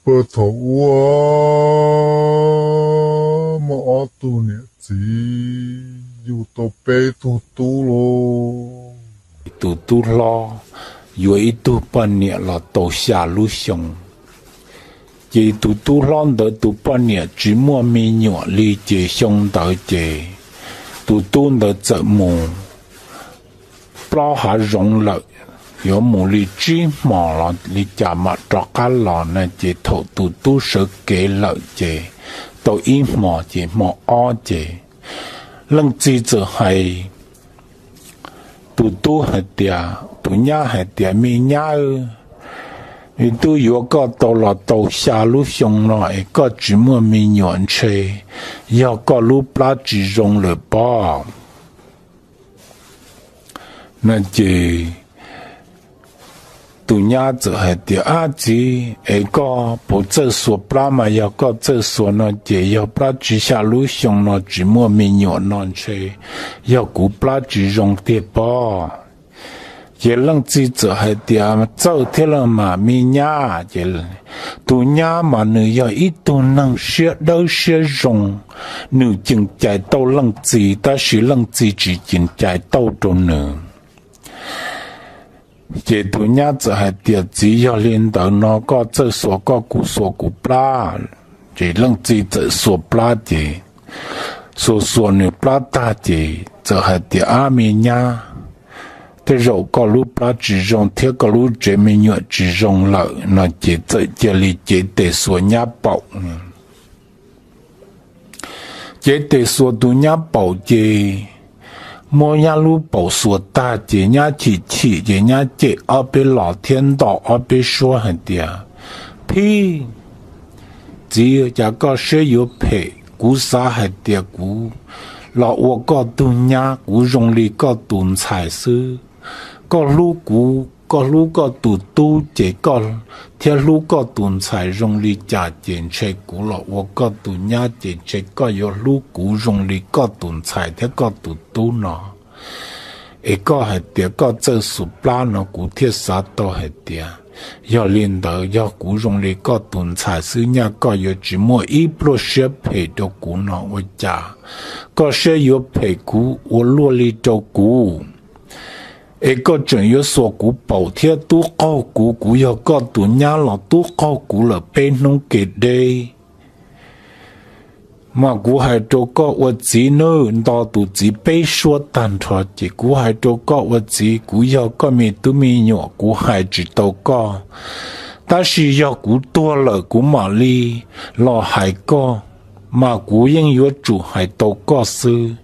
不头啊，么多年子又到背嘟嘟咯，嘟嘟咯，有一嘟半年了都下路上，这嘟嘟浪的嘟半年只莫没鸟理解上到这，嘟嘟的怎么，不知道还容了。有母力知毛了，你家嘛找个老呢？这头嘟嘟手给了这，都一毛这毛二这，冷子就系嘟嘟系点，嘟伢系点咩伢你都有个到了到下路上了，一个只么没人车，要个路不拉只用了吧？那这。杜伢就系第二子，一个不做说不啦嘛，要个做说呢，这要不啦只下路上呢，只么没鸟难吹，要古不啦只用的吧，这冷子就系第二走天了嘛，没伢这杜伢嘛，你要一度能学都学用，你正在到冷子，但是冷子只正在到中呢。这杜伢子还点只要领导那个这说个古说古不啦，这冷子这说不啦的，说你不啦大的，这还点阿米伢，这肉个路不啦只用，铁个路这没有只用了，那这里这得说伢宝呢，这得说杜伢宝的。莫呀路保说大姐伢起，人家这二被老天道二被说很点，呸！只有这个是有配，古啥还点古，老我个度伢古容易个顿彩色，个路个都这个铁路个顿彩容易加减切古了，我个度伢减切个有路古容易个顿彩铁个都呢。一个系点个做数不啦呢？古铁啥都系点，要领导要古容易个顿彩是伢个有只么一不学配的古呢？我家个是有配古，我落里做古。一个真有说古保贴都高古要个度伢了都高古了，被弄给的。嘛，古还做个我子呢，到肚子被说单出的，古还做个我子，古要个没都没有，古还知道个，但是要古多了，古嘛哩，老还个，嘛古应有主还都个是，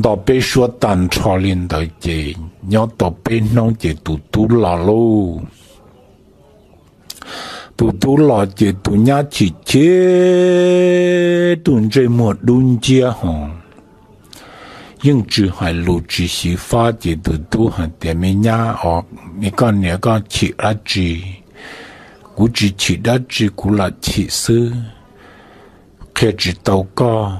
到被说单出领导的，要到被弄的都老喽。都老姐都伢起切，都这么论家哈，应只还录制西发的都还点没伢哦，你讲起了只，估计起了只古了起死，开始祷告，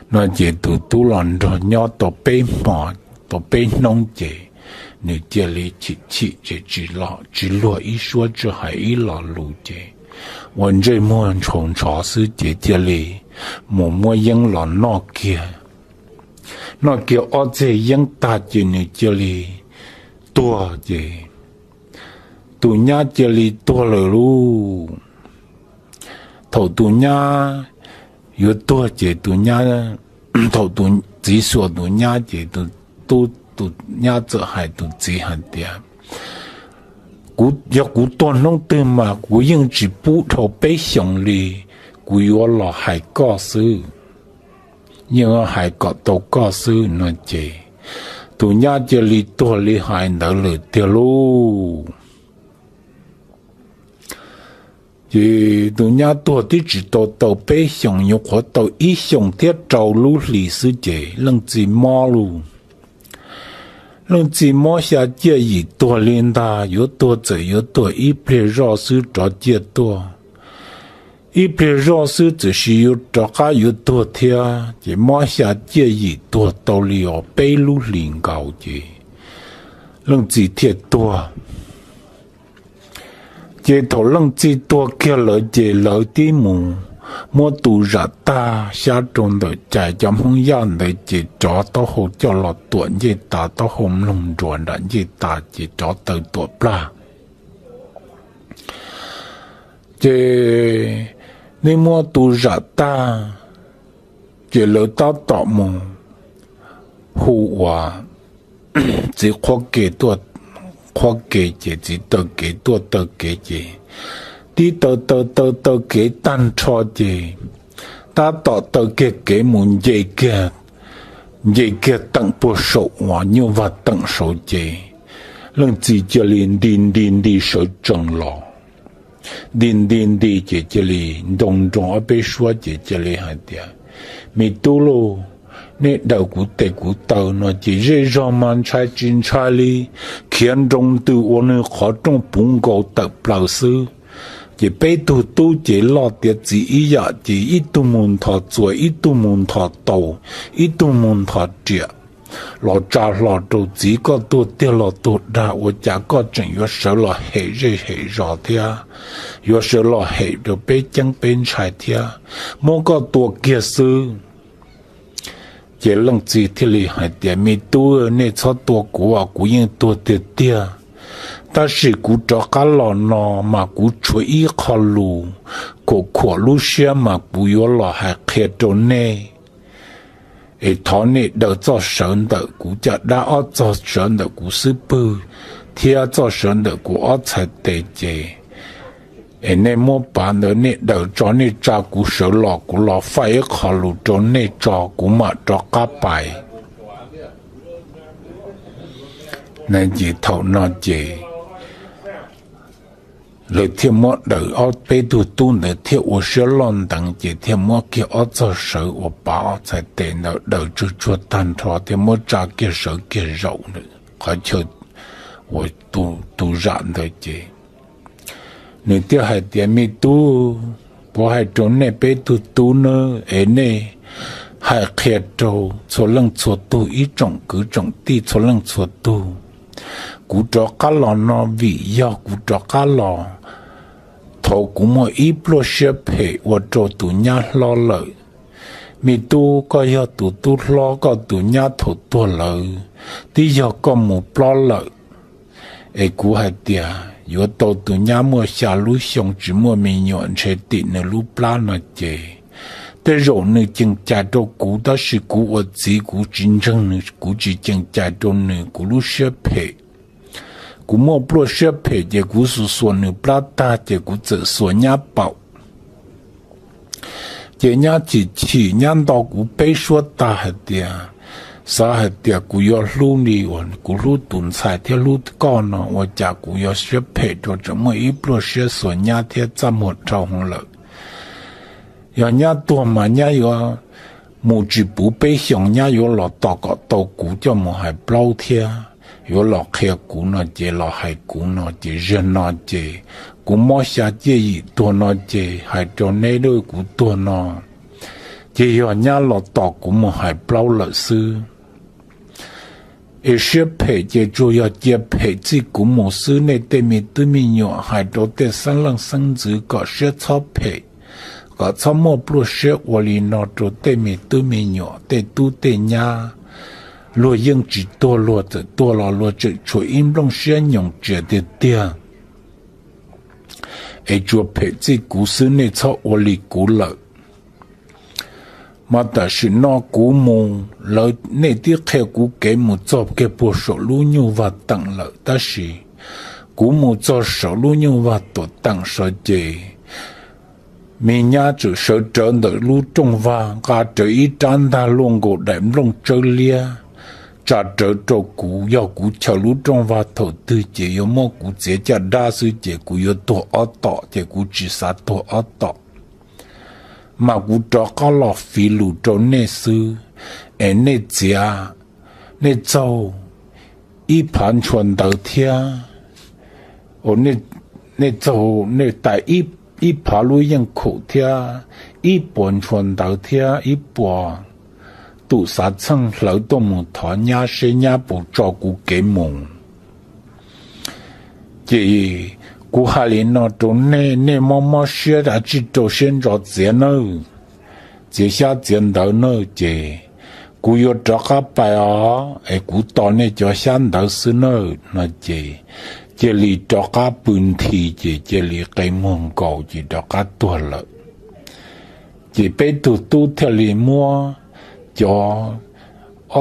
那姐都乱着鸟都被骂，都被弄的。你这里起这只落一说这还一老路的，我这么从超市这里默应了那个我这应大的你这里多的，杜伢这里多了路，头杜伢有多的杜伢头杜只说杜伢的都伢子还都这样的，古多弄的嘛，古应只不头被想哩，古有老还告诉，因为还告都告诉那这，都伢这里多厉害能了的喽，这都伢多的知道都被想有活到一想的走路历史这，能自马路。弄寂寞下介意多领导有多则有多，一边绕手找介多，一边绕手就是有找下有多天，这莫下介意多道理哦，背路领高的，弄几天多，这头冷最多叫了这老的木，莫都热大下中的在江风样的这找到后叫了短这打到后弄转的这打这找到多不啦？这你莫都热大，这老到到木，户话只花给多。khoa kể chỉ tờ kể tua tờ kể chỉ đi tờ kể tan cho chỉ ta tờ kể muốn dây kia tặng bộ sổ hòa như và tặng sổ chỉ lần chỉ cho liền đi sổ trần lò đi chỉ liền đồng ở bên xóa chỉ liền hai tia mi tu lô nè đầu của tệ của tàu nó chỉ dễ dàng man trái chín trái li khiến trong từ ôn khó trong bùng cầu tập lao sư chỉ bé tu chỉ lo tiệt chỉ ý ya chỉ ít tu muốn thọ chuối ít tu muốn thọ tàu ít tu muốn thọ trẻ lo cha lo đồ chỉ có tu tiêu lo tu đa我家个整有时了黑热天有时了黑就被将被柴天莫个多解释这冷子天里还点没多，那操多古啊，古人多的点，但是古找个老呢嘛，古出一靠路，过路线嘛，古有老还开着呢。诶，他呢都做神的，古家那二做神的古是不，天做神的古二才得这。诶，那么办的那都找你照顾手老古老费考虑找你照顾嘛照个白，那几头那几，了天么都要被都的天我是乱等几天么给我做手我把我在电脑都就做单车天么照给手给肉呢，还就我都染的这。你这还点没多，我还种那边多呢，哎呢，还开着做冷做多一种各种地做冷做多，古着卡了那味要古着卡了，头古么一不学配，我做多伢老了，没多个要多老个多伢头多了，第要个么不了，哎古还点。有到度伢莫下路乡只莫没用车顶的路不拉那些，但肉呢经加到古的是古我自古真正呢古只经加到呢古路学配，古莫不学配的古是说呢不拉大的古则说伢包，这伢机器伢到古被说大还的。啥还点古要路里我古路蹲菜天路高呢，我家古要学配着这么一不学说伢天怎么着红了？要伢多嘛伢要母子不被想伢有老大个到古叫么还不老天，有老开古呢这老海古呢这人呢这古莫下这一多呢这还着那路古多呢，这要伢老大古么还不老了是。一些配件主要接配置古模式内对面用，还多的三人生子个学草配，个草木不学我里拿着对面用，对都对伢，落英只多落的多了落这出应用学用者的点，哎做配置古时内草我里古了。mà ta是那古木了，那啲开古给木做给不收入牛娃等了，但是古木做收入牛娃都等说这，明年就收真的路中娃，噶这一站他弄个来弄这里，咋这古要古桥路中娃头对这有么古这家大水这古有多二道，这古至少多二道。mà cú cho có lọ phi lù cho nê sư, nê gia, nê châu, y phán chuẩn đầu thia, nê châu, nê tại y phá lù yên khổ thia, y bốn chuẩn đầu thia, y bỏ, tụ sát chân lão tô mù thọ nhá xe nhá bù cho cú kế mù. Chỉ 古哈里那种那妈妈学的只做现着钱呢，接下钱到呢这，古有这个白啊，古到那叫想到是呢那这里这个本体这里给蒙高这个多了，这被都条里么叫。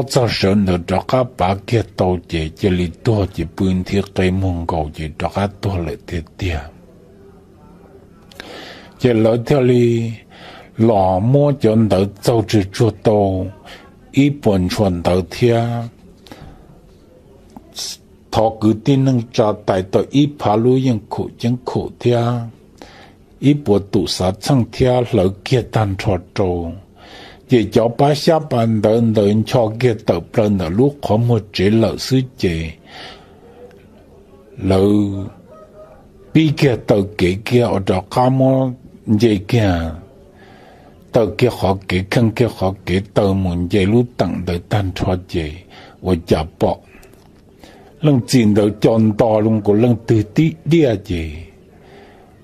早上的这个把给到这里多这本体给蒙高这个多了点，这老条里老么讲到走着做到一本传到天，他决定能找带到一爬路用苦天，一波堵杀成天老给单车走。这叫把下班的人瞧给到不能的路可么这老是这老比给到给我这干么这个到给好给看给好给到门这路等的单车这我家包能见到讲到能够能得的了解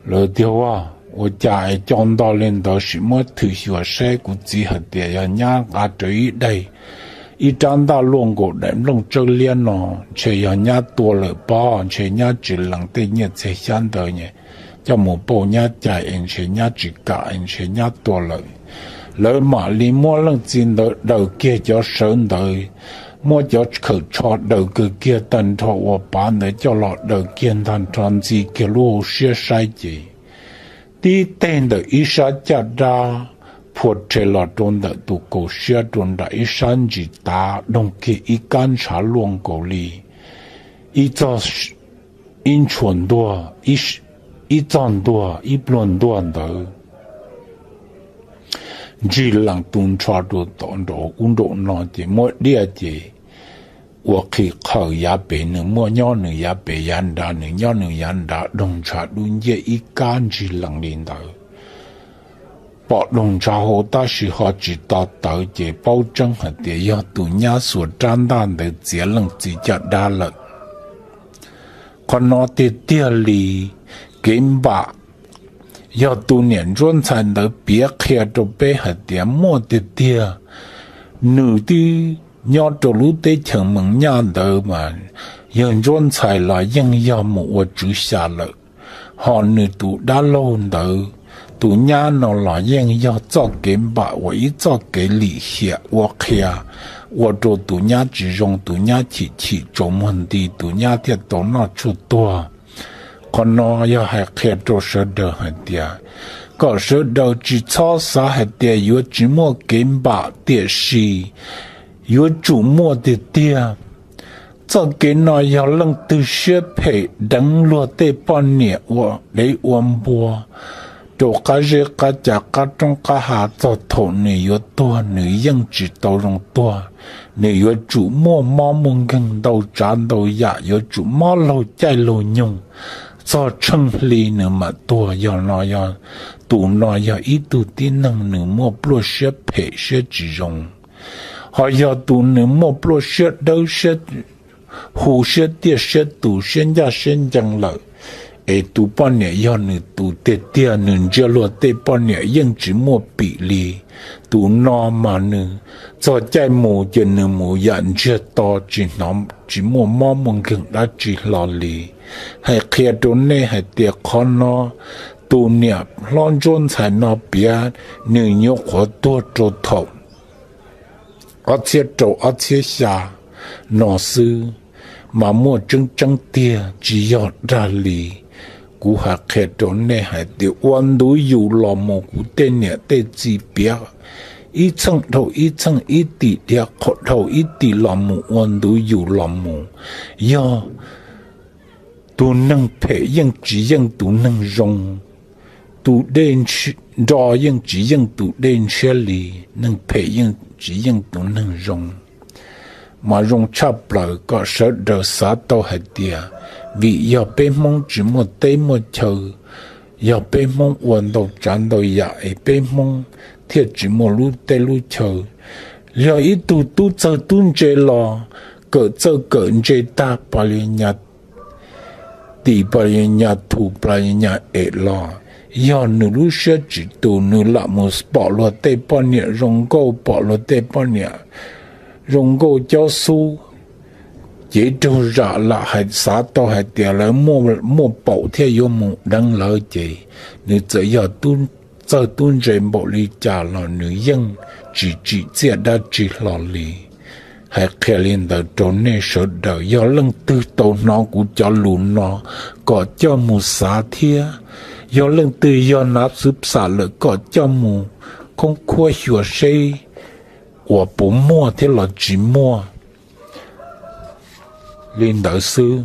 老掉啊。我家讲到领导什么退休晒估计和的要伢啊这一代一长大弄过人弄这脸咯，却要伢多了吧，却伢只能对伢才想到呢，叫么包伢家人却伢只家人却伢多了，老马里莫能见到老给叫生的，莫叫口超老个给单超我把那叫老给单超自给路学晒的。第一天的一山家家破车了中的都够学中的一山之大，弄给一干茶乱够里，一早一船多一张多一轮多的，只能东查到当着运动那的莫了解。我可以考也别能莫鸟能也别养大能鸟能养大农茶论也一干只能领导把农茶后大时候知道到这保证和的要度娘所长大的节能直接大了看到的店里跟把要度年中才能别看着背和的莫的店女的鸟走路得听门娘的嘛，人中才来应要么我住下了，好你都大路的，都娘那来应要早给把我一早给理些，我看我做都娘之中都娘起做门的都娘的都拿出多，可能要还看着说的很点。个说到只操啥还得有只么给把的是。有瞩目的点，这给那要能得学配登落的半年我来完播，就个是个家个中个下做头你有多，你应知道用多，你有瞩目毛蒙跟到战斗也有瞩目路在路用，做城里那么多要那样，都那样一度的能那么不学配学之中。还要读那么不学都学，胡学的学读现在现讲了，读半年要你读的点，你这落的半年应只么比例，读那么呢，做在么就那么研究到只那只么么么跟那只老里，还看到那还得看那，读呢，老中才那边，你有好多做头。而且走，而且下，老师，马莫真的，只要那里，古还看到那还的温度有了么？古的年的指标，一层头一层一滴的，口头一滴了么？温度有了么？要都能配应，只应都能用，都练去，照应只应都练起里，能配应。只应都能用，mà用差不了个手头啥都还点，为要被蒙只么对么球，要被蒙温度战斗也会被蒙贴只么路对路球，要一度都走蹲着了，个走个这大把人家 tì bà nhà thủ bà nhà ế lo do nữ lúc sẽ chỉ tù nữ lạ một bỏ lo tê bà nhà rong gâu bỏ lo tê bà nhà rong gâu cho su chỉ trâu rõ là hay xã to hay tiền là mua bảo theo yêu một đăng lợi chỉ nữ tự do tuân rèn bộ lý trả là nữ dân chỉ chia đã chỉ lò lì hay khe lên đầu trốn này sợ đầu do lưng tư tổ nó cũng cho lùn nó có cho mù xá thia do lưng tư do nạp giúp xả lợi có cho mù không khua hiểu xây của bố mua thế là chỉ mua lên đạo sư